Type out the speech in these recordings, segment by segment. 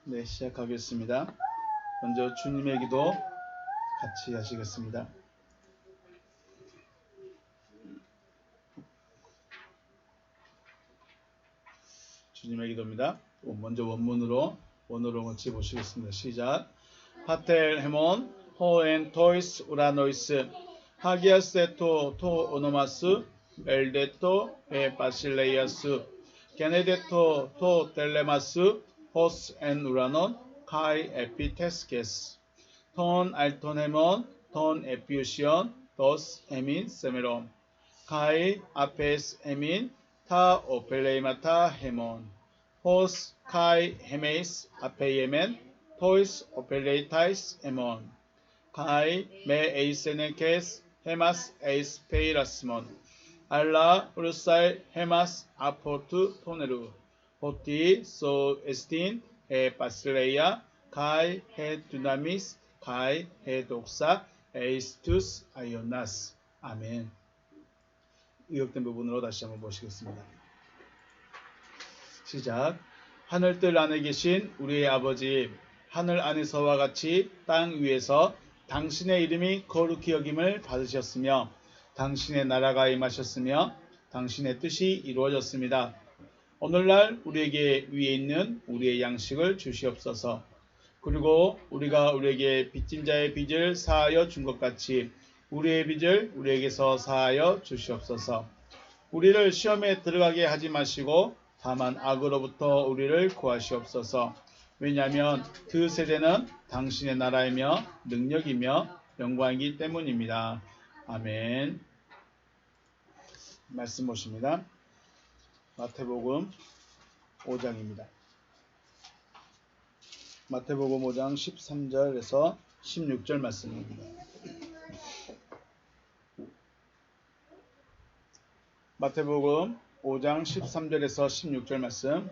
네, 시작하겠습니다. 먼저 주님의 기도 같이 하시겠습니다. 주님의 기도입니다. 먼저 원문으로 같이 보시겠습니다. 시작. 파텔 헤몬 호엔 토이스 우라노이스 하기아스테토 토 오노마스 엘데토 에 바실레이아스 게네데토 토 텔레마스 호스 엔 우라논 카이 에피테스케스 톤 알톤 헤몬 톤 에피우시온 도스 에민 세메롬 카이 아페스 에민 타 오펠레이마타 헤몬 호스 카이 헤메이스 아페이에멘 토이스 오펠레이타이스 에몬 카이 메 에이세네케스 헤마스 에이스 페이라스몬 알라 우르사이 헤마스 아포트 토네루 호티 소 에스틴 에 바슬레이아 카이 헤 두나미스 카이 헤 독사 에이스투스 아이오나스. 아멘. 의역된 부분으로 다시 한번 보시겠습니다. 시작. 하늘들 안에 계신 우리의 아버지, 하늘 안에서와 같이 땅 위에서 당신의 이름이 거룩히 여김을 받으셨으며 당신의 나라가 임하셨으며 당신의 뜻이 이루어졌습니다. 오늘날 우리에게 위에 있는 우리의 양식을 주시옵소서. 그리고 우리가 우리에게 빚진 자의 빚을 사하여 준 것 같이 우리의 빚을 우리에게서 사하여 주시옵소서. 우리를 시험에 들어가게 하지 마시고 다만 악으로부터 우리를 구하시옵소서. 왜냐하면 그 세대는 당신의 나라이며 능력이며 영광이기 때문입니다. 아멘. 말씀 보십니다. 마태복음 5장입니다. 마태복음 5장 13절에서 16절 말씀입니다. 마태복음 5장 13절에서 16절 말씀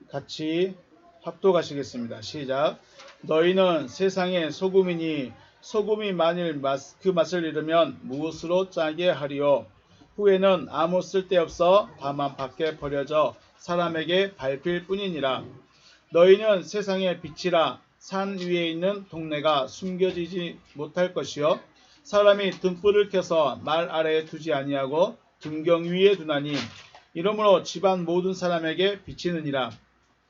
같이 합독하시겠습니다. 시작. 너희는 세상의 소금이니 소금이 만일 그 맛을 잃으면 무엇으로 짜게 하리요? 후에는 아무 쓸데없어 다만 밖에 버려져 사람에게 밟힐 뿐이니라. 너희는 세상의 빛이라. 산 위에 있는 동네가 숨겨지지 못할 것이요 사람이 등불을 켜서 말 아래에 두지 아니하고 등경 위에 두나니 이러므로 집안 모든 사람에게 비치느니라.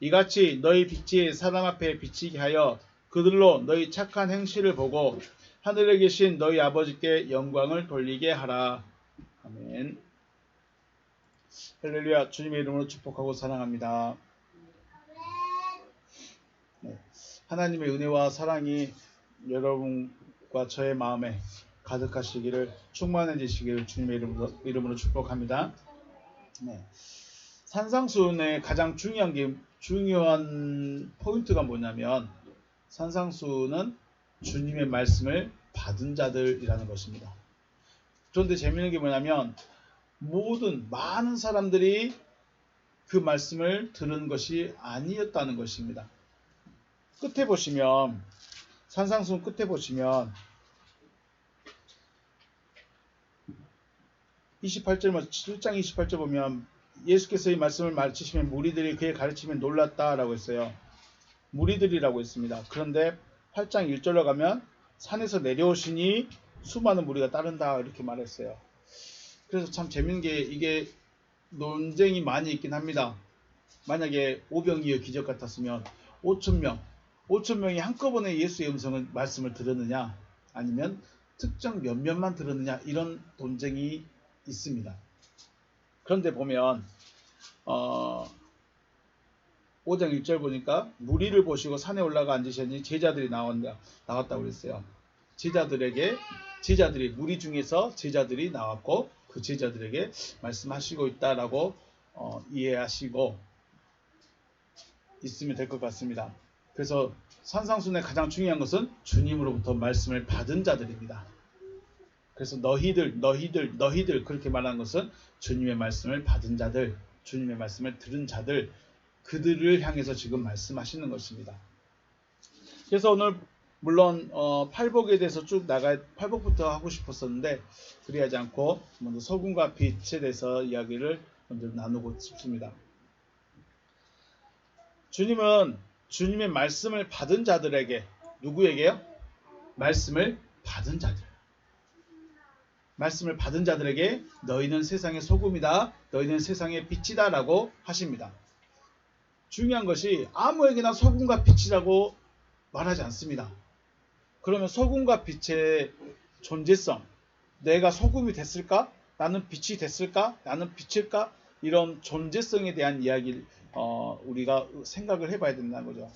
이같이 너희 빛이 사람 앞에 비치게 하여 그들로 너희 착한 행실을 보고 하늘에 계신 너희 아버지께 영광을 돌리게 하라. 아멘. 할렐루야. 주님의 이름으로 축복하고 사랑합니다. 네. 하나님의 은혜와 사랑이 여러분과 저의 마음에 가득하시기를 충만해지시기를 주님의 이름으로 축복합니다. 네. 산상수훈의 가장 중요한 포인트가 뭐냐면 산상수훈은 주님의 말씀을 받은 자들이라는 것입니다. 그런데 재미있는 게 뭐냐면 많은 사람들이 그 말씀을 들은 것이 아니었다는 것입니다. 끝에 보시면 산상수훈 끝에 보시면 7장 28절 보면 예수께서 이 말씀을 가르치시면 무리들이 그의 가르침에 놀랐다라고 했어요. 무리들이라고 했습니다. 그런데 8장 1절로 가면 산에서 내려오시니 수많은 무리가 따른다 이렇게 말했어요. 그래서 참 재밌는 게 이게 논쟁이 많이 있긴 합니다. 만약에 오병이어 기적 같았으면 5,000명이 한꺼번에 예수의 말씀을 들었느냐 아니면 특정 몇몇만 들었느냐 이런 논쟁이 있습니다. 그런데 보면 5장 1절 보니까 무리를 보시고 산에 올라가 앉으셨니 제자들이 나왔다고 그랬어요. 무리 중에서 제자들이 나왔고 그 제자들에게 말씀하시고 있다라고 이해하시고 있으면 될 것 같습니다. 그래서 산상수훈의 가장 중요한 것은 주님으로부터 말씀을 받은 자들입니다. 그래서 너희들 그렇게 말하는 것은 주님의 말씀을 받은 자들, 주님의 말씀을 들은 자들, 그들을 향해서 지금 말씀하시는 것입니다. 그래서 오늘 물론 팔복에 대해서 팔복부터 하고 싶었었는데 그리하지 않고 먼저 소금과 빛에 대해서 이야기를 먼저 나누고 싶습니다. 주님은 주님의 말씀을 받은 자들에게, 누구에게요? 말씀을 받은 자들. 말씀을 받은 자들에게 너희는 세상의 소금이다, 너희는 세상의 빛이다 라고 하십니다. 중요한 것이 아무에게나 소금과 빛이라고 말하지 않습니다. 그러면 소금과 빛의 존재성, 내가 소금이 됐을까? 나는 빛이 됐을까? 나는 빛일까? 이런 존재성에 대한 이야기를 우리가 생각을 해봐야 된다는 거죠.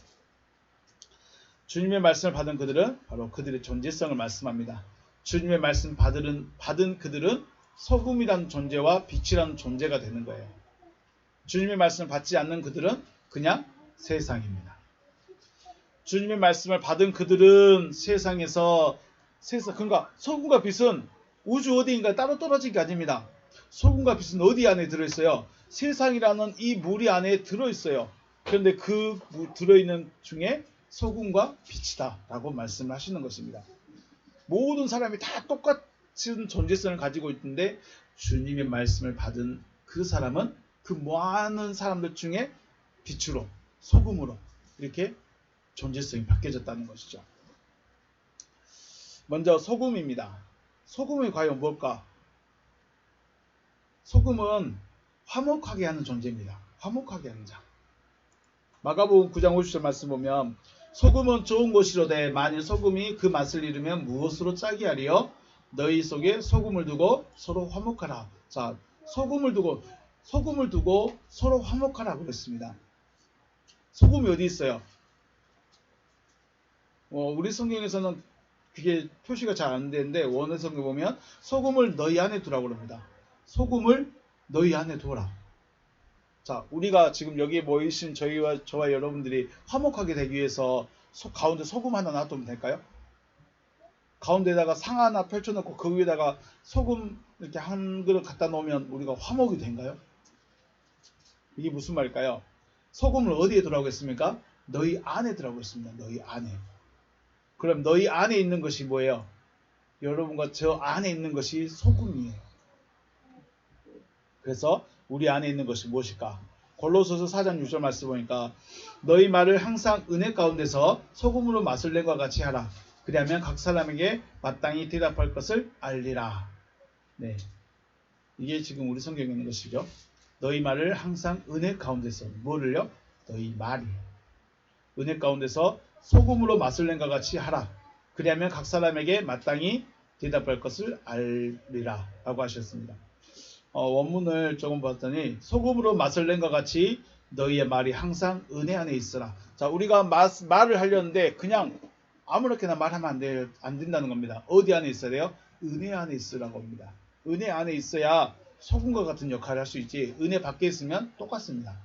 주님의 말씀을 받은 그들은 바로 그들의 존재성을 말씀합니다. 주님의 말씀 받은 그들은 소금이라는 존재와 빛이라는 존재가 되는 거예요. 주님의 말씀을 받지 않는 그들은 그냥 세상입니다. 주님의 말씀을 받은 그들은 세상에서 그러니까 소금과 빛은 우주 어디인가 따로 떨어진 게 아닙니다. 소금과 빛은 어디 안에 들어있어요? 세상이라는 이 물이 안에 들어있어요. 그런데 그 들어있는 중에 소금과 빛이다 라고 말씀을 하시는 것입니다. 모든 사람이 다 똑같은 존재성을 가지고 있는데 주님의 말씀을 받은 그 사람은 그 많은 사람들 중에 빛으로, 소금으로 이렇게 존재성이 바뀌어졌다는 것이죠. 먼저 소금입니다. 소금이 과연 뭘까? 소금은 화목하게 하는 존재입니다. 화목하게 하는 자. 마가복음 9장 50절 말씀 보면 소금은 좋은 것이로되 만일 소금이 그 맛을 잃으면 무엇으로 짜게 하리요? 너희 속에 소금을 두고 서로 화목하라. 자, 소금을 두고 서로 화목하라 그랬습니다. 소금이 어디 있어요? 우리 성경에서는 그게 표시가 잘 안 되는데 원어 성경 보면 소금을 너희 안에 두라고 합니다. 소금을 너희 안에 두라. 자, 우리가 지금 여기에 모이신 저와 여러분들이 화목하게 되기 위해서 가운데 소금 하나 놔두면 될까요? 가운데다가 상 하나 펼쳐놓고 그 위에다가 소금 이렇게 한 그릇 갖다 놓으면 우리가 화목이 된가요? 이게 무슨 말일까요? 소금을 어디에 두라고 했습니까? 너희 안에 두라고 했습니다. 너희 안에. 그럼 너희 안에 있는 것이 뭐예요? 여러분과 저 안에 있는 것이 소금이에요. 그래서 우리 안에 있는 것이 무엇일까? 골로새서 4장 6절 말씀 보니까 너희 말을 항상 은혜 가운데서 소금으로 맛을 낸과 같이 하라. 그리하면 각 사람에게 마땅히 대답할 것을 알리라. 네, 이게 지금 우리 성경에 있는 것이죠. 너희 말을 항상 은혜 가운데서, 뭐를요? 너희 말이 은혜 가운데서 소금으로 맛을 낸과 같이 하라. 그리하면 각 사람에게 마땅히 대답할 것을 알리라 라고 하셨습니다. 원문을 조금 봤더니 소금으로 맛을 낸 것 같이 너희의 말이 항상 은혜 안에 있으라. 자, 우리가 말을 하려는데 그냥 아무렇게나 말하면 안 된다는 겁니다. 어디 안에 있어야 돼요? 은혜 안에 있으라고 합니다. 은혜 안에 있어야 소금과 같은 역할을 할 수 있지 은혜 밖에 있으면 똑같습니다.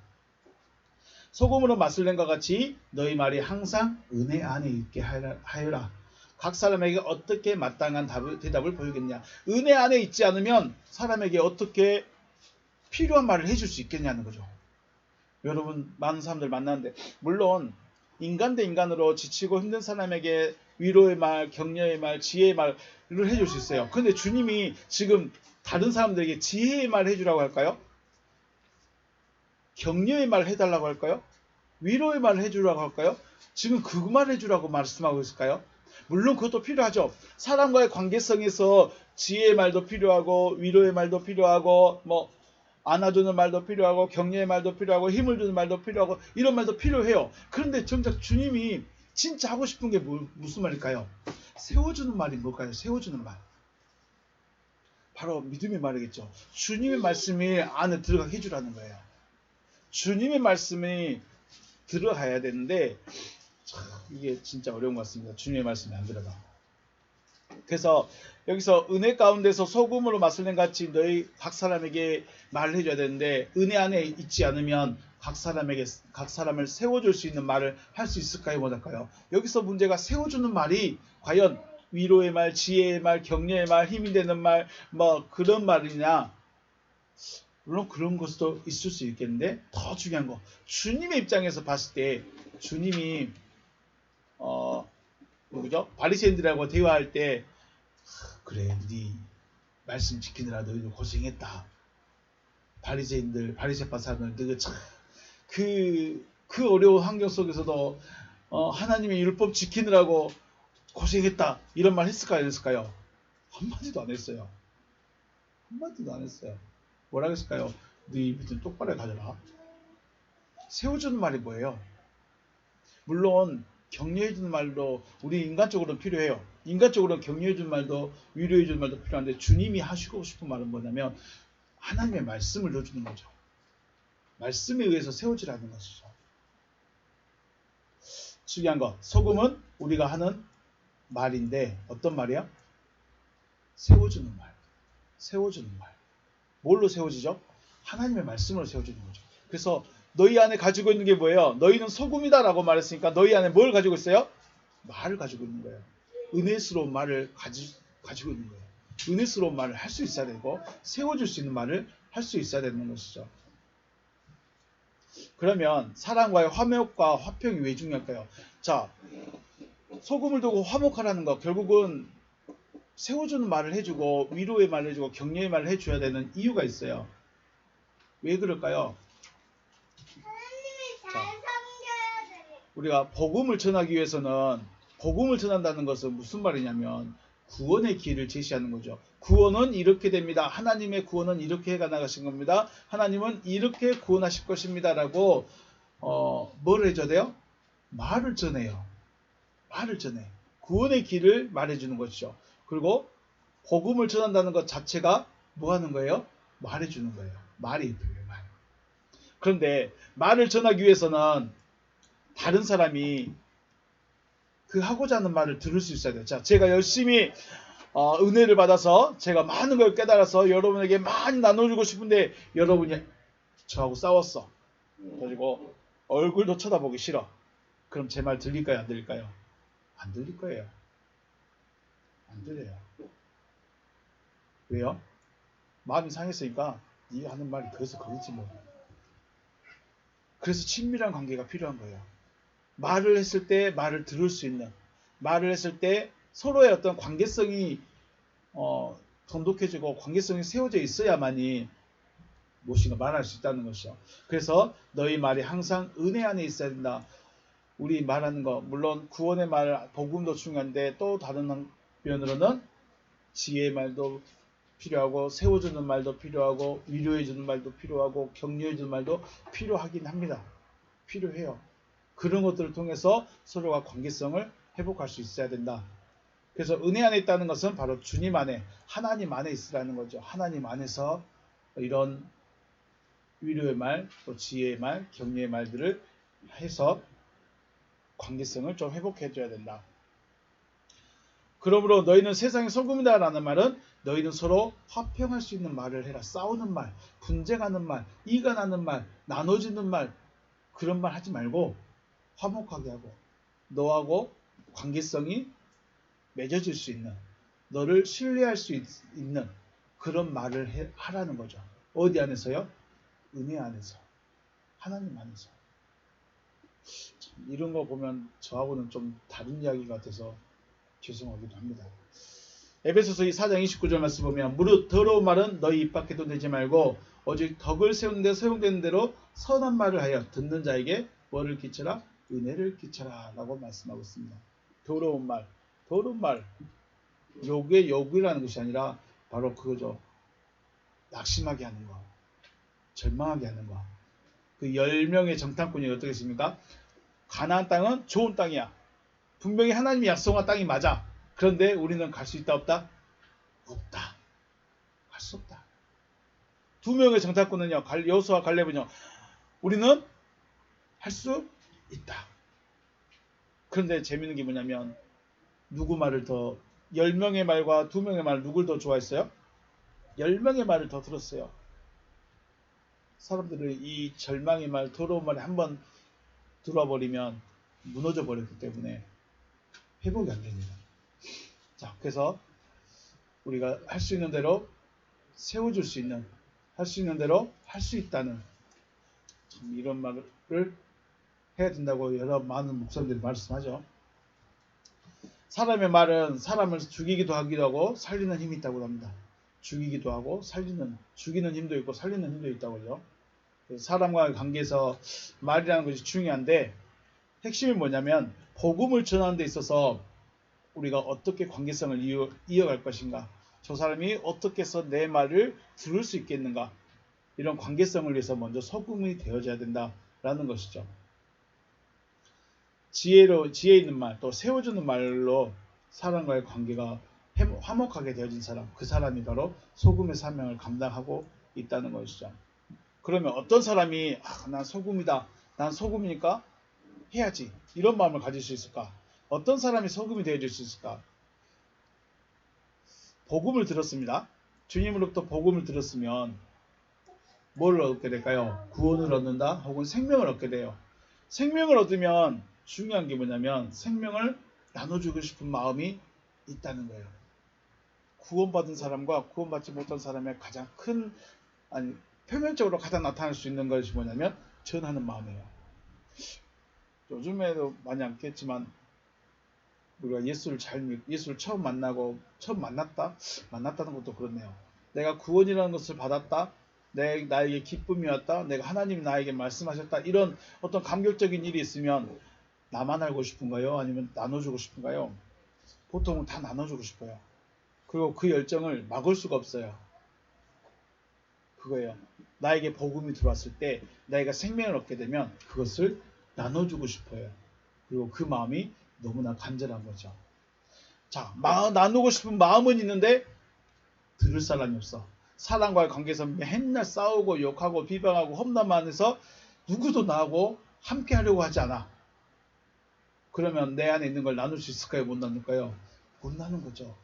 소금으로 맛을 낸 것 같이 너희 말이 항상 은혜 안에 있게 하여라. 각 사람에게 어떻게 마땅한 대답을 보이겠냐. 은혜 안에 있지 않으면 사람에게 어떻게 필요한 말을 해줄 수 있겠냐는 거죠. 여러분 많은 사람들 만나는데 물론 인간 대 인간으로 지치고 힘든 사람에게 위로의 말, 격려의 말, 지혜의 말을 해줄 수 있어요. 그런데 주님이 지금 다른 사람들에게 지혜의 말을 해주라고 할까요? 격려의 말을 해달라고 할까요? 위로의 말을 해주라고 할까요? 지금 그 말을 해주라고 말씀하고 있을까요? 물론 그것도 필요하죠. 사람과의 관계성에서 지혜의 말도 필요하고 위로의 말도 필요하고 안아주는 말도 필요하고 격려의 말도 필요하고 힘을 주는 말도 필요하고 이런 말도 필요해요. 그런데 정작 주님이 진짜 하고 싶은 게 무슨 말일까요? 세워주는 말이 뭘까요? 세워주는 말. 바로 믿음의 말이겠죠. 주님의 말씀이 안에 들어가게 해주라는 거예요. 주님의 말씀이 들어가야 되는데 이게 진짜 어려운 것 같습니다. 주님의 말씀이 안 들어가. 그래서 여기서 은혜 가운데서 소금으로 맛을 낸 같이 너희 각 사람에게 말을 해줘야 되는데 은혜 안에 있지 않으면 각 사람을 세워줄 수 있는 말을 할 수 있을까요? 못할까요? 여기서 문제가 세워주는 말이 과연 위로의 말, 지혜의 말, 격려의 말, 힘이 되는 말, 그런 말이냐? 물론 그런 것도 있을 수 있겠는데 더 중요한 거 주님의 입장에서 봤을 때 주님이 바리새인들하고 대화할 때 그래 네 말씀 지키느라 너희도 고생했다. 바리새인들 바리새파 사람들 너희 참 그 그 어려운 환경 속에서도 하나님의 율법 지키느라고 고생했다 이런 말 했을까요? 안 했을까요? 한마디도 안 했어요. 한마디도 안 했어요. 뭐라고 했을까요? 네 입을 좀 똑바로 가져라. 세워주는 말이 뭐예요? 물론 격려해주는 말도 우리 인간적으로는 필요해요. 인간적으로 격려해주는 말도 위로해주는 말도 필요한데 주님이 하시고 싶은 말은 뭐냐면 하나님의 말씀을 넣어주는 거죠. 말씀에 의해서 세워지라는 것이죠. 중요한 것, 소금은 우리가 하는 말인데 어떤 말이야? 세워주는 말. 세워주는 말. 뭘로 세워지죠? 하나님의 말씀으로 세워주는 거죠. 그래서 너희 안에 가지고 있는 게 뭐예요? 너희는 소금이다 라고 말했으니까 너희 안에 뭘 가지고 있어요? 말을 가지고 있는 거예요. 은혜스러운 말을 가지고 있는 거예요. 은혜스러운 말을 할 수 있어야 되고 세워줄 수 있는 말을 할 수 있어야 되는 것이죠. 그러면 사랑과의 화목과 화평이 왜 중요할까요? 자, 소금을 두고 화목하라는 거 결국은 세워주는 말을 해주고 위로의 말을 해주고 격려의 말을 해줘야 되는 이유가 있어요. 왜 그럴까요? 자, 우리가 복음을 전하기 위해서는 복음을 전한다는 것은 무슨 말이냐면 구원의 길을 제시하는 거죠. 구원은 이렇게 됩니다. 하나님의 구원은 이렇게 해가 나가신 겁니다. 하나님은 이렇게 구원하실 것입니다. 라고 뭘 해줘야 돼요? 말을 전해요. 말을 전해. 구원의 길을 말해주는 것이죠. 그리고 복음을 전한다는 것 자체가 뭐 하는 거예요? 말해주는 거예요. 말이 필요해요. 말. 그런데 말을 전하기 위해서는 다른 사람이 그 하고자 하는 말을 들을 수 있어야 돼요. 자, 제가 열심히 은혜를 받아서 제가 많은 걸 깨달아서 여러분에게 많이 나눠주고 싶은데 여러분이 저하고 싸웠어. 그리고 얼굴도 쳐다보기 싫어. 그럼 제 말 들릴까요? 안 들릴까요? 안 들릴 거예요. 안 들려요. 왜요? 마음이 상했으니까 네가 하는 말이 그래서 거기지 뭐. 그래서 친밀한 관계가 필요한 거예요. 말을 했을 때 말을 들을 수 있는, 말을 했을 때 서로의 어떤 관계성이 돈독해지고 관계성이 세워져 있어야만이 무엇인가 말할 수 있다는 것이죠. 그래서 너희 말이 항상 은혜 안에 있어야 된다. 우리 말하는 거 물론 구원의 말, 복음도 중요한데 또 다른 면으로는 지혜의 말도 필요하고 세워주는 말도 필요하고 위로해주는 말도 필요하고 격려해주는 말도 필요하긴 합니다. 필요해요. 그런 것들을 통해서 서로가 관계성을 회복할 수 있어야 된다. 그래서 은혜 안에 있다는 것은 바로 주님 안에 하나님 안에 있으라는 거죠. 하나님 안에서 이런 위로의 말, 또 지혜의 말, 격려의 말들을 해서 관계성을 좀 회복해 줘야 된다. 그러므로 너희는 세상의 소금이다 라는 말은 너희는 서로 화평할 수 있는 말을 해라. 싸우는 말, 분쟁하는 말, 이가 나는 말, 나눠지는 말 그런 말 하지 말고 화목하게 하고 너하고 관계성이 맺어질 수 있는 너를 신뢰할 수 있는 그런 말을 하라는 거죠. 어디 안에서요? 은혜 안에서. 하나님 안에서. 참, 이런 거 보면 저하고는 좀 다른 이야기 같아서 죄송하기도 합니다. 에베소서 4장 29절 말씀 보면 무릇 더러운 말은 너희 입 밖에도 내지 말고 오직 덕을 세우는 데 사용되는 대로 선한 말을 하여 듣는 자에게 뭐를 끼쳐라? 은혜를 끼쳐라 라고 말씀하고 있습니다. 더러운 말, 더러운 말 욕이라는 것이 아니라 바로 그거죠. 낙심하게 하는 거, 절망하게 하는 거. 그 10명의 정탐꾼이 어떻게 했습니까? 가나안 땅은 좋은 땅이야. 분명히 하나님이 약속한 땅이 맞아. 그런데 우리는 갈 수 있다 없다? 없다. 갈 수 없다. 2명의 정탐꾼은요. 여호수아와 갈렙은요. 우리는 할 수 있다. 그런데 재밌는 게 뭐냐면 누구 말을 더 10명의 말과 2명의 말 누굴 더 좋아했어요? 10명의 말을 더 들었어요. 사람들은 이 절망의 말, 더러운 말에 한번 들어버리면 무너져 버렸기 때문에 회복이 안 됩니다. 자, 그래서 우리가 할 수 있는 대로 세워줄 수 있는, 할 수 있는 대로 할 수 있다는 참 이런 말을 해야 된다고 여러 많은 목사님들이 말씀하죠. 사람의 말은 사람을 죽이기도 하기도 하고 살리는 힘이 있다고 합니다. 죽이기도 하고 죽이는 힘도 있고 살리는 힘도 있다고요. 사람과의 관계에서 말이라는 것이 중요한데 핵심이 뭐냐면 복음을 전하는 데 있어서 우리가 어떻게 관계성을 이어갈 것인가, 저 사람이 어떻게 해서 내 말을 들을 수 있겠는가, 이런 관계성을 위해서 먼저 소금이 되어져야 된다라는 것이죠. 지혜 있는 말, 또 세워주는 말로 사람과의 관계가 화목하게 되어진 사람, 그 사람이 바로 소금의 사명을 감당하고 있다는 것이죠. 그러면 어떤 사람이 난 소금이다, 난 소금이니까 해야지, 이런 마음을 가질 수 있을까? 어떤 사람이 소금이 되어질 수 있을까? 복음을 들었습니다. 주님으로부터 복음을 들었으면 뭘 얻게 될까요? 구원을 얻는다, 혹은 생명을 얻게 돼요. 생명을 얻으면 중요한 게 뭐냐면 생명을 나눠주고 싶은 마음이 있다는 거예요. 구원받은 사람과 구원받지 못한 사람의 가장 큰, 표면적으로 가장 나타날 수 있는 것이 뭐냐면 전하는 마음이에요. 요즘에도 많이 않겠지만 우리가 예수를 처음 만났다는 것도 그렇네요. 내가 구원이라는 것을 받았다, 나에게 기쁨이 왔다, 내가 하나님이 나에게 말씀하셨다, 이런 어떤 감격적인 일이 있으면 나만 알고 싶은가요? 아니면 나눠주고 싶은가요? 보통은 다 나눠주고 싶어요. 그리고 그 열정을 막을 수가 없어요. 그거예요. 나에게 복음이 들어왔을 때 나에게 생명을 얻게 되면 그것을 나눠주고 싶어요. 그리고 그 마음이 너무나 간절한 거죠. 자, 나누고 싶은 마음은 있는데 들을 사람이 없어. 사람과의 관계에서 맨날 싸우고 욕하고 비방하고 험담만 해서 누구도 나하고 함께 하려고 하지 않아. 그러면 내 안에 있는 걸 나눌 수 있을까요? 못 나눌까요? 못 나눈 거죠.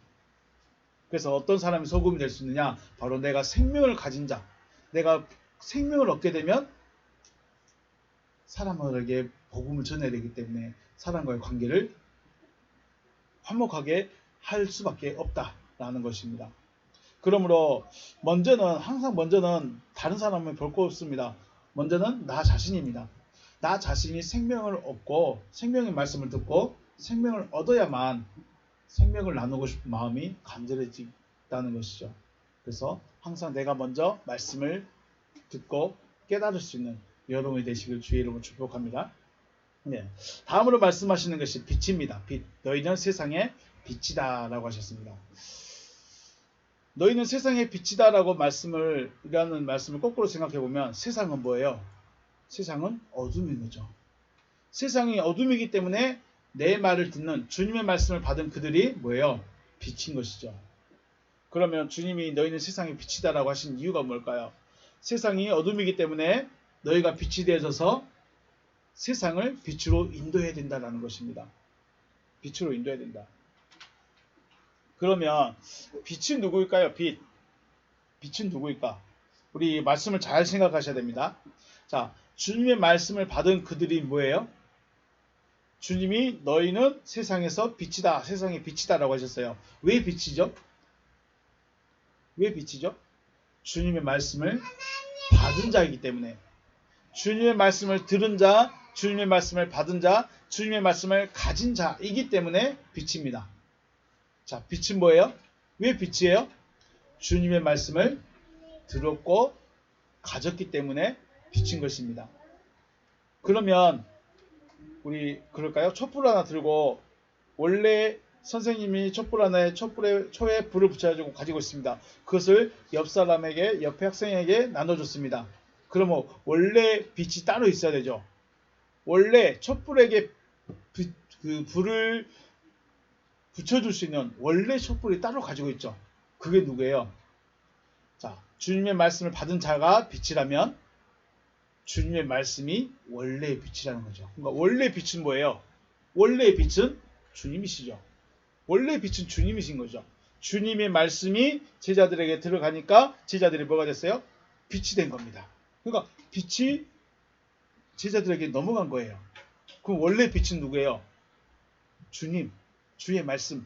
그래서 어떤 사람이 소금이 될 수 있느냐? 바로 내가 생명을 가진 자. 내가 생명을 얻게 되면 사람들에게 복음을 전해야 되기 때문에 사람과의 관계를 화목하게 할 수밖에 없다라는 것입니다. 그러므로 항상 먼저는 다른 사람을 볼 거 없습니다. 먼저는 나 자신입니다. 나 자신이 생명을 얻고 생명의 말씀을 듣고 생명을 얻어야만 생명을 나누고 싶은 마음이 간절해진다는 것이죠. 그래서 항상 내가 먼저 말씀을 듣고 깨달을 수 있는 여러분이 되시길 주의 이름으로 축복합니다. 네. 다음으로 말씀하시는 것이 빛입니다. 빛. 너희는 세상의 빛이다 라고 하셨습니다. 너희는 세상의 빛이다 라고 이라는 말씀을 거꾸로 생각해 보면 세상은 뭐예요? 세상은 어둠인 거죠. 세상이 어둠이기 때문에 내 말을 듣는, 주님의 말씀을 받은 그들이 뭐예요? 빛인 것이죠. 그러면 주님이 너희는 세상의 빛이다 라고 하신 이유가 뭘까요? 세상이 어둠이기 때문에 너희가 빛이 되어져서 세상을 빛으로 인도해야 된다는 것입니다. 빛으로 인도해야 된다. 그러면 빛은 누구일까요? 빛은 누구일까? 우리 말씀을 잘 생각하셔야 됩니다. 자, 주님의 말씀을 받은 그들이 뭐예요? 주님이 너희는 세상에서 빛이다, 세상의 빛이다 라고 하셨어요. 왜 빛이죠? 왜 빛이죠? 주님의 말씀을 받은 자이기 때문에, 주님의 말씀을 들은 자, 주님의 말씀을 받은 자, 주님의 말씀을 가진 자이기 때문에 빛입니다. 자, 빛은 뭐예요? 왜 빛이에요? 주님의 말씀을 들었고 가졌기 때문에 빛인 것입니다. 그러면 우리 그럴까요? 촛불 하나 들고, 원래 선생님이 촛불 하나에 초에 불을 붙여가지고 가지고 있습니다. 그것을 옆 사람에게, 옆에 학생에게 나눠줬습니다. 그러면 원래 빛이 따로 있어야 되죠. 원래 촛불에게 그 불을 붙여줄 수 있는 원래 촛불이 따로 가지고 있죠. 그게 누구예요? 자, 주님의 말씀을 받은 자가 빛이라면 주님의 말씀이 원래의 빛이라는 거죠. 그러니까 원래 빛은 뭐예요? 원래의 빛은 주님이시죠. 원래의 빛은 주님이신 거죠. 주님의 말씀이 제자들에게 들어가니까 제자들이 뭐가 됐어요? 빛이 된 겁니다. 그러니까 빛이 제자들에게 넘어간 거예요. 그럼 원래 빛은 누구예요? 주님, 주의 말씀,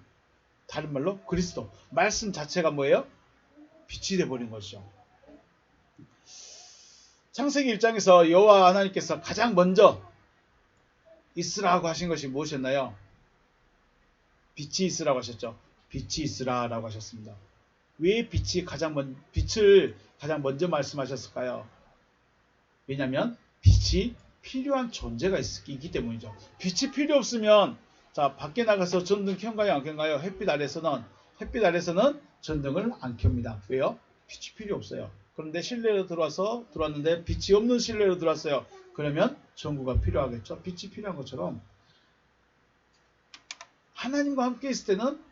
다른 말로 그리스도. 말씀 자체가 뭐예요? 빛이 돼버린 것이죠. 창세기 1장에서 여호와 하나님께서 가장 먼저 있으라고 하신 것이 무엇이었나요? 빛이 있으라고 하셨죠. 빛이 있으라고 하셨습니다. 왜 빛을 가장 먼저 말씀하셨을까요? 왜냐하면 빛이 필요한 존재가 있기 때문이죠. 빛이 필요 없으면 자 밖에 나가서 전등 켠가요 안 켠가요? 햇빛 아래서는 전등을 안 켭니다. 왜요? 빛이 필요 없어요. 그런데 실내로 들어왔는데 빛이 없는 실내로 들어왔어요. 그러면 전구가 필요하겠죠. 빛이 필요한 것처럼 하나님과 함께 있을 때는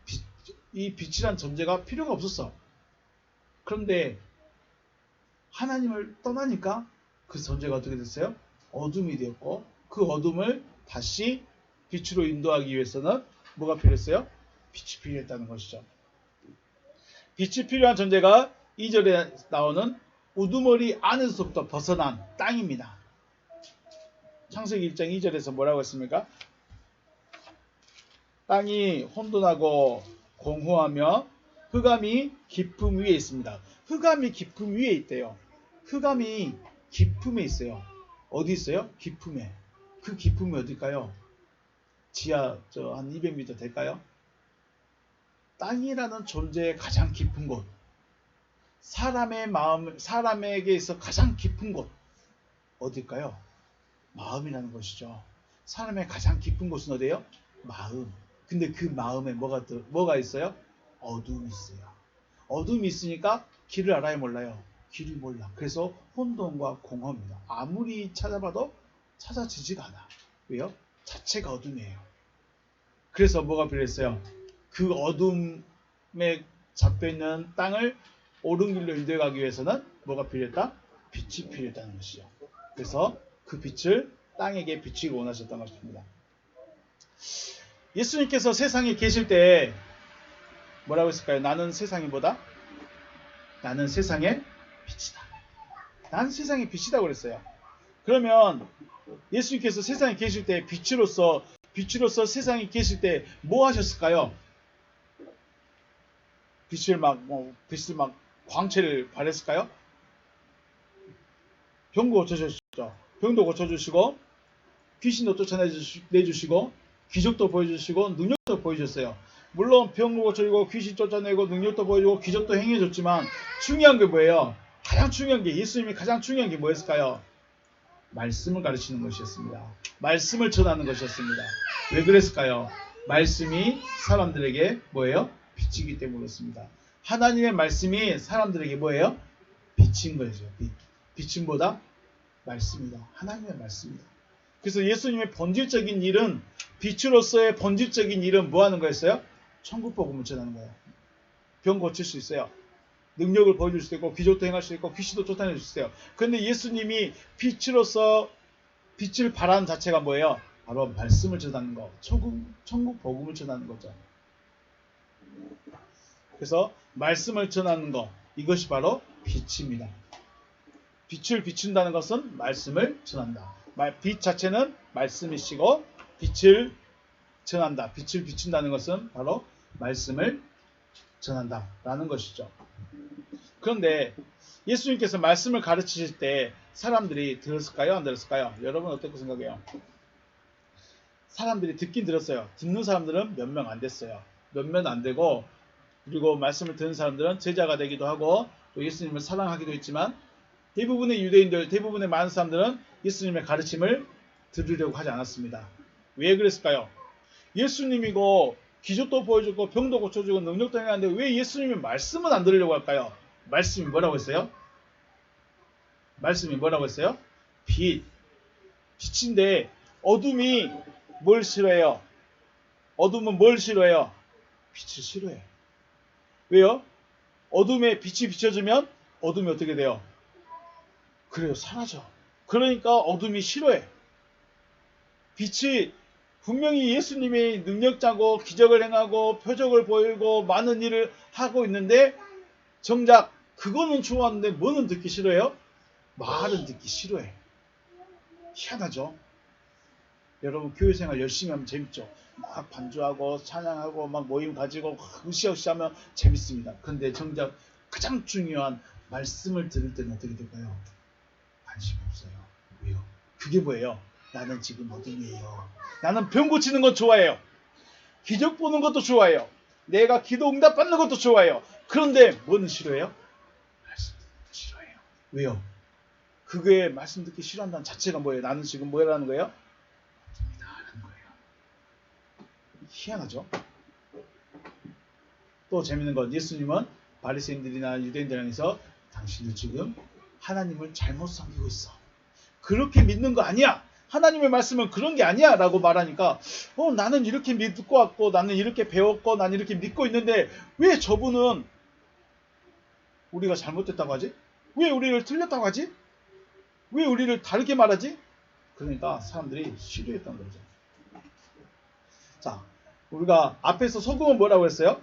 이 빛이란 존재가 필요가 없었어. 그런데 하나님을 떠나니까 그 존재가 어떻게 됐어요? 어둠이 되었고 그 어둠을 다시 빛으로 인도하기 위해서는 뭐가 필요했어요? 빛이 필요했다는 것이죠. 빛이 필요한 존재가 2절에 나오는 우두머리 안에서부터 벗어난 땅입니다. 창세기 1장 2절에서 뭐라고 했습니까? 땅이 혼돈하고 공허하며 흑암이 깊음 위에 있습니다. 흑암이 깊음 위에 있대요. 흑암이 깊음에 있어요. 어디 있어요? 깊음에. 그 깊음이 어딜까요? 지하 한 200m 될까요? 땅이라는 존재의 가장 깊은 곳. 사람에게 있어 가장 깊은 곳. 어딜까요? 마음이라는 것이죠. 사람의 가장 깊은 곳은 어디예요? 마음. 근데 그 마음에 뭐가 있어요? 어둠이 있어요. 어둠이 있으니까 길을 알아야 몰라요. 길을 몰라. 그래서 혼돈과 공허입니다. 아무리 찾아봐도 찾아지지가 않아. 왜요? 자체가 어둠이에요. 그래서 뭐가 필요했어요? 그 어둠에 잡혀있는 땅을 옳은 길로 인도해 가기 위해서는 뭐가 필요했다? 빛이 필요했다는 것이죠. 그래서 그 빛을 땅에게 비추기 원하셨던 것입니다. 예수님께서 세상에 계실 때 뭐라고 했을까요? 나는 세상이보다 나는 세상의 빛이다. 나는 세상의 빛이다 그랬어요. 그러면 예수님께서 세상에 계실 때 빛으로서 세상에 계실 때 뭐 하셨을까요? 빛을 막 광채를 발했을까요? 병도 고쳐주셨죠. 병도 고쳐주시고 귀신도 쫓아내주시고 기적도 보여주시고 능력도 보여주셨어요. 물론 병도 고쳐주고 귀신 쫓아내고 능력도 보여주고 기적도 행해줬지만 중요한 게 뭐예요? 가장 중요한 게 예수님이 가장 중요한 게 뭐였을까요? 말씀을 가르치는 것이었습니다. 말씀을 전하는 것이었습니다. 왜 그랬을까요? 말씀이 사람들에게 뭐예요? 빛이기 때문에 그렇습니다. 하나님의 말씀이 사람들에게 뭐예요? 빛인 거죠. 빛은 뭐다? 말씀이다. 하나님의 말씀이다. 그래서 예수님의 본질적인 일은 빛으로서의 본질적인 일은 뭐 하는 거였어요? 천국 복음을 전하는 거예요. 병 고칠 수 있어요. 능력을 보여줄 수 있고 기적도 행할 수 있고 귀신도 쫓아낼 수 있어요. 그런데 예수님이 빛으로서 빛을 발하는 자체가 뭐예요? 바로 말씀을 전하는 거. 천국 복음을 전하는 거죠. 그래서 말씀을 전하는 거. 이것이 바로 빛입니다. 빛을 비춘다는 것은 말씀을 전한다. 빛 자체는 말씀이시고 빛을 전한다. 빛을 비춘다는 것은 바로 말씀을 전한다 라는 것이죠. 그런데 예수님께서 말씀을 가르치실 때 사람들이 들었을까요? 안 들었을까요? 여러분 어떻게 생각해요? 사람들이 듣긴 들었어요. 듣는 사람들은 몇 명 안 됐어요. 몇몇 안 되고 그리고 말씀을 듣는 사람들은 제자가 되기도 하고 또 예수님을 사랑하기도 했지만 대부분의 유대인들, 대부분의 많은 사람들은 예수님의 가르침을 들으려고 하지 않았습니다. 왜 그랬을까요? 예수님이고 기적도 보여주고 병도 고쳐주고 능력도 행하는데 왜 예수님이 말씀은 안 들으려고 할까요? 말씀이 뭐라고 했어요? 말씀이 뭐라고 했어요? 빛인데 어둠이 뭘 싫어해요? 어둠은 뭘 싫어해요? 빛을 싫어해요. 왜요? 어둠에 빛이 비춰지면 어둠이 어떻게 돼요? 그래요, 사라져. 그러니까 어둠이 싫어해. 빛이 분명히 예수님이 능력자고 기적을 행하고 표적을 보이고 많은 일을 하고 있는데 정작 그거는 좋았는데 뭐는 듣기 싫어요? 말은 듣기 싫어해. 희한하죠? 여러분 교회생활 열심히 하면 재밌죠? 막 반주하고 찬양하고 막 모임 가지고 으쌰으쌰 하면 재밌습니다. 근데 정작 가장 중요한 말씀을 들을 때는 어떻게 될까요? 관심이 없어요. 왜요? 그게 뭐예요? 나는 지금 어둠이에요. 나는 병 고치는 건 좋아해요. 기적 보는 것도 좋아해요. 내가 기도 응답 받는 것도 좋아해요. 그런데 뭐는 싫어해요? 말씀 듣는 거 싫어해요. 왜요? 그게 말씀 듣기 싫어한다는 자체가 뭐예요? 나는 지금 뭐라는 거예요? 라는 거예요. 희한하죠? 또 재밌는 건 예수님은 바리새인들이나 유대인들 향해서 당신들 지금 하나님을 잘못 섬기고 있어. 그렇게 믿는 거 아니야. 하나님의 말씀은 그런 게 아니야 라고 말하니까 나는 이렇게 믿고 왔고 나는 이렇게 배웠고 나는 이렇게 믿고 있는데 왜 저분은 우리가 잘못됐다고 하지? 왜 우리를 틀렸다고 하지? 왜 우리를 다르게 말하지? 그러니까 사람들이 싫어했던 거죠. 자, 우리가 앞에서 소금은 뭐라고 했어요?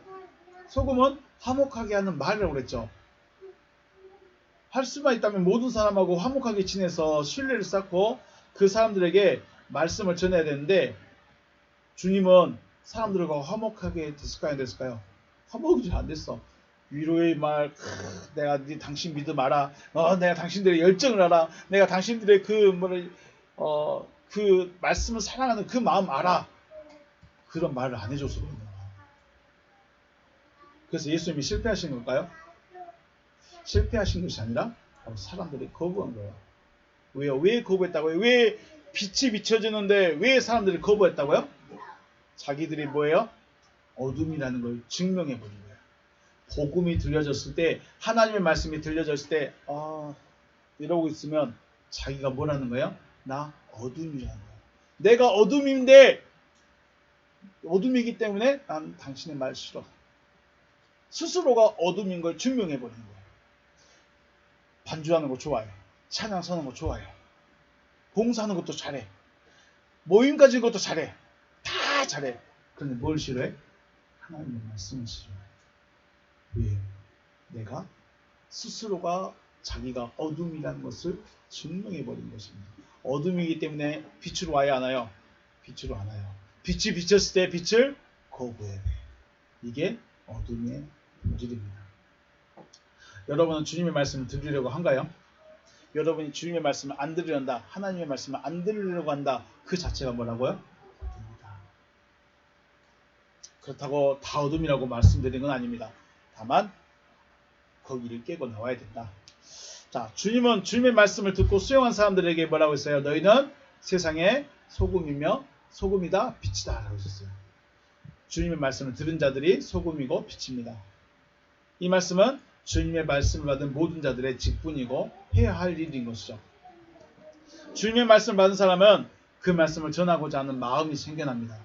소금은 화목하게 하는 말이라고 그랬죠. 할 수만 있다면 모든 사람하고 화목하게 지내서 신뢰를 쌓고 그 사람들에게 말씀을 전해야 되는데 주님은 사람들과 화목하게 됐을까요? 안 됐을까요? 화목이 안 됐어. 위로의 말, 내가 당신 믿음 알아. 내가 당신들의 열정을 알아. 내가 당신들의 그 말씀을 사랑하는 그 마음 알아. 그런 말을 안 해줘서 그런 거야. 그래서 예수님이 실패하신 걸까요? 실패하신 것이 아니라 사람들이 거부한 거예요. 왜요? 왜 거부했다고요? 왜 빛이 비춰지는데 왜 사람들이 거부했다고요? 자기들이 뭐예요? 어둠이라는 걸 증명해 버린 거예요. 복음이 들려졌을 때, 하나님의 말씀이 들려졌을 때, 이러고 있으면 자기가 뭐라는 거예요? 나 어둠이라는 거예요. 내가 어둠인데 어둠이기 때문에 난 당신의 말 싫어. 스스로가 어둠인 걸 증명해 버리는 거예요. 반주하는 거 좋아해. 찬양 서는 거 좋아해. 봉사하는 것도 잘해. 모임 가진 것도 잘해. 다 잘해. 그런데 뭘 싫어해? 하나님의 말씀을 싫어해. 왜? 내가 스스로가 자기가 어둠이라는 것을 증명해버린 것입니다. 어둠이기 때문에 빛으로 와야 하나요? 빛으로 안 와요. 빛이 비쳤을 때 빛을 거부해야 돼. 이게 어둠의 본질입니다. 여러분은 주님의 말씀을 들으려고 한가요? 여러분이 주님의 말씀을 안 들으려한다. 하나님의 말씀을 안 들으려고 한다. 그 자체가 뭐라고요? 어둠이다. 그렇다고 다 어둠이라고 말씀드리는 건 아닙니다. 다만 거기를 깨고 나와야 된다. 자, 주님은 주님의 말씀을 듣고 수용한 사람들에게 뭐라고 했어요? 너희는 세상의 소금이며 소금이다 빛이다 라고 하셨어요. 주님의 말씀을 들은 자들이 소금이고 빛입니다. 이 말씀은 주님의 말씀을 받은 모든 자들의 직분이고 해야 할 일인 것이죠. 주님의 말씀을 받은 사람은 그 말씀을 전하고자 하는 마음이 생겨납니다.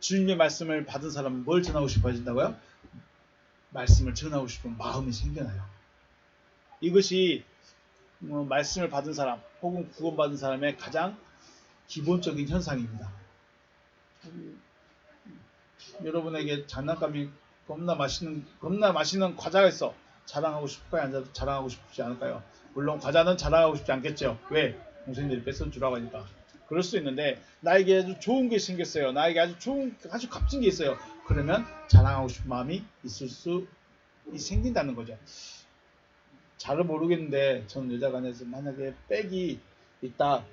주님의 말씀을 받은 사람은 뭘 전하고 싶어진다고요? 말씀을 전하고 싶은 마음이 생겨나요. 이것이 말씀을 받은 사람 혹은 구원받은 사람의 가장 기본적인 현상입니다. 여러분에게 장난감이 겁나 맛있는 과자가 있어. 자랑하고 싶을까요? 안 자랑하고 싶지 않을까요? 물론 과자는 자랑하고 싶지 않겠죠. 왜? 동생들이 뺏어주라고 하니까. 그럴 수 있는데 나에게 아주 좋은 게 생겼어요. 나에게 아주 값진 게 있어요. 그러면 자랑하고 싶은 마음이 생긴다는 거죠. 잘은 모르겠는데 저는 여자가 아니라서 만약에 백이 있다.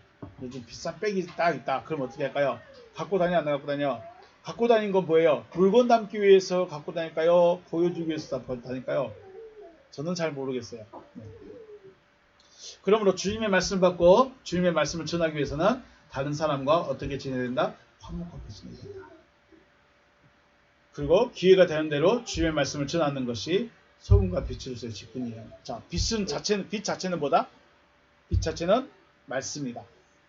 요즘 비싼 백이 딱 있다. 그럼 어떻게 할까요? 갖고 다녀 안 갖고 다녀? 갖고 다닌 건 뭐예요? 물건 담기 위해서 갖고 다닐까요? 보여주기 위해서 다닐까요? 저는 잘 모르겠어요. 그러므로 주님의 말씀을 받고 주님의 말씀을 전하기 위해서는 다른 사람과 어떻게 지내야 된다? 화목하게 지내야 된다. 그리고 기회가 되는 대로 주님의 말씀을 전하는 것이 소금과 빛으로서의 직분이에요. 자, 빛 자체는 뭐다? 빛 자체는 말씀이다.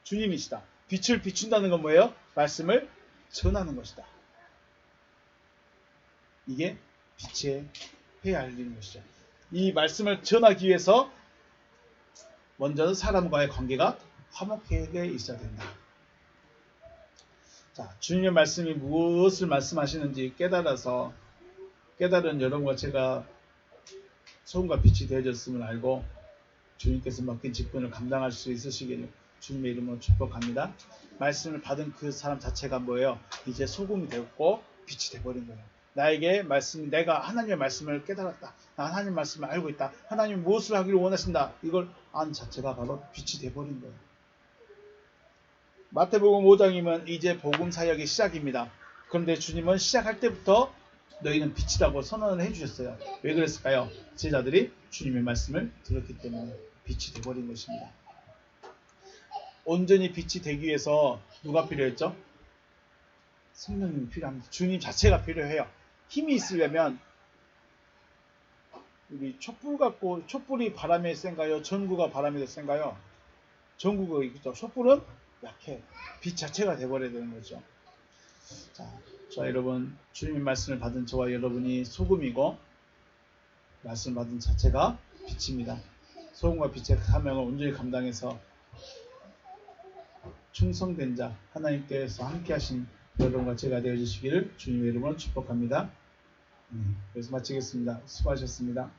주님이시다. 빛을 비춘다는 건 뭐예요? 말씀을 전하는 것이다. 이게 빛의 해야 할 일인 것이죠. 이 말씀을 전하기 위해서 먼저는 사람과의 관계가 화목하게 있어야 된다. 자, 주님의 말씀이 무엇을 말씀하시는지 깨달은 여러분과 제가 소금과 빛이 되어졌음을 알고 주님께서 맡긴 직분을 감당할 수 있으시기를 주님의 이름으로 축복합니다. 말씀을 받은 그 사람 자체가 뭐예요? 이제 소금이 되었고 빛이 되어버린 거예요. 내가 하나님의 말씀을 깨달았다. 나 하나님의 말씀을 알고 있다. 하나님이 무엇을 하기를 원하신다. 이걸 안 자체가 바로 빛이 되어버린 거예요. 마태복음 5장이면 이제 복음 사역의 시작입니다. 그런데 주님은 시작할 때부터 너희는 빛이라고 선언을 해주셨어요. 왜 그랬을까요? 제자들이 주님의 말씀을 들었기 때문에 빛이 되어버린 것입니다. 온전히 빛이 되기 위해서 누가 필요했죠? 성령님이 필요합니다. 주님 자체가 필요해요. 힘이 있으려면 우리 촛불이 바람에 센가요? 전구가 바람에 더 센가요? 전구가 있죠. 촛불은 약해. 빛 자체가 돼버려야 되는 거죠. 자, 저와 여러분, 주님의 말씀을 받은 저와 여러분이 소금이고 말씀 받은 자체가 빛입니다. 소금과 빛의 사명을 온전히 감당해서 충성된 자, 하나님께서 함께 하신 여러분과 제가 되어주시기를 주님의 이름으로 축복합니다. 그래서 마치겠습니다. 수고하셨습니다.